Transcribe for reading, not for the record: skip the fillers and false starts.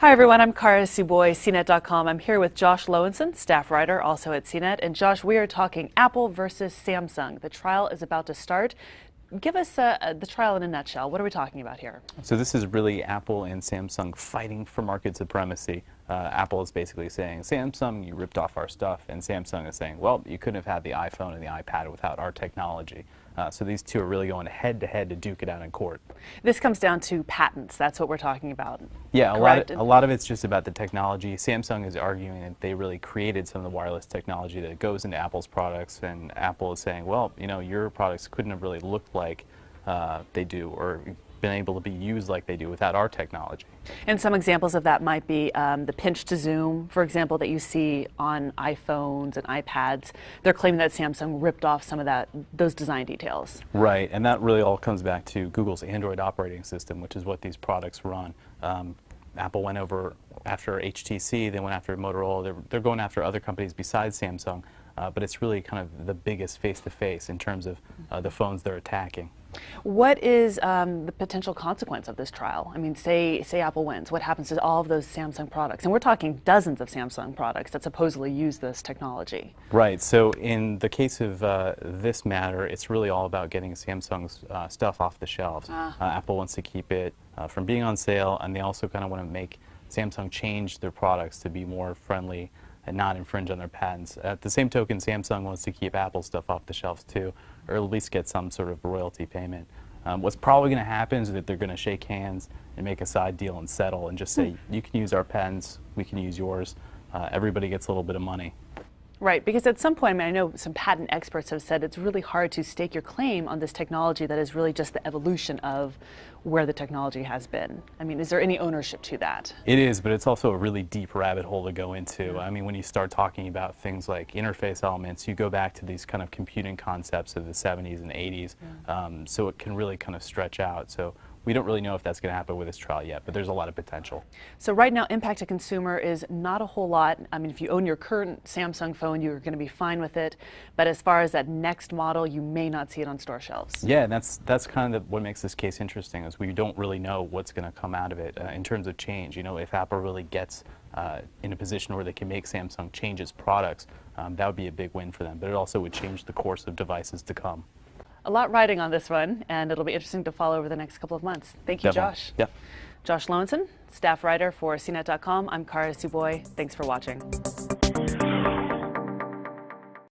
Hi everyone, I'm Kara Suboy, CNET.com. I'm here with Josh Lowenson, staff writer, also at CNET. And Josh, we are talking Apple versus Samsung. The trial is about to start. Give us the trial in a nutshell. What are we talking about here? So this is really Apple and Samsung fighting for market supremacy. Apple is basically saying, Samsung, you ripped off our stuff, and Samsung is saying, well, you couldn't have had the iPhone and the iPad without our technology. So these two are really going head to head to duke it out in court. This comes down to patents. That's what we're talking about. Yeah, a lot of it's just about the technology. Samsung is arguing that they really created some of the wireless technology that goes into Apple's products, and Apple is saying, well, you know, your products couldn't have really looked like they do, or been able to be used like they do without our technology. And some examples of that might be the pinch to zoom, for example, that you see on iPhones and iPads. They're claiming that Samsung ripped off some of those design details. Right, and that really all comes back to Google's Android operating system, which is what these products run. Apple went over after HTC, they went after Motorola. They're going after other companies besides Samsung, but it's really kind of the biggest face-to-face in terms of the phones they're attacking. What is the potential consequence of this trial? I mean, say Apple wins. What happens to all of those Samsung products? And we're talking dozens of Samsung products that supposedly use this technology. Right. So in the case of this matter, it's really all about getting Samsung's stuff off the shelves. Apple wants to keep it from being on sale, and they also kind of want to make Samsung change their products to be more friendly and not infringe on their patents. At the same token, Samsung wants to keep Apple stuff off the shelves too, or at least get some sort of royalty payment. What's probably going to happen is that they're going to shake hands and make a side deal and settle and just say, you can use our patents, we can use yours. Everybody gets a little bit of money. Right, because at some point, I mean, I know some patent experts have said it's really hard to stake your claim on this technology that is really just the evolution of where the technology has been. I mean, is there any ownership to that? It is, but it's also a really deep rabbit hole to go into. I mean, when you start talking about things like interface elements, you go back to these kind of computing concepts of the 70s and 80s, so it can really kind of stretch out. So we don't really know if that's going to happen with this trial yet, but there's a lot of potential. So right now, impact to consumer is not a whole lot. I mean, if you own your current Samsung phone, you're going to be fine with it. But as far as that next model, you may not see it on store shelves. Yeah, and that's kind of what makes this case interesting, is we don't really know what's going to come out of it in terms of change. You know, if Apple really gets in a position where they can make Samsung change its products, that would be a big win for them. But it also would change the course of devices to come. A lot riding on this one, and it'll be interesting to follow over the next couple of months. Thank you, Definitely. Josh. Yeah. Josh Lowenson, staff writer for CNET.com. I'm Kara Suboy. Thanks for watching.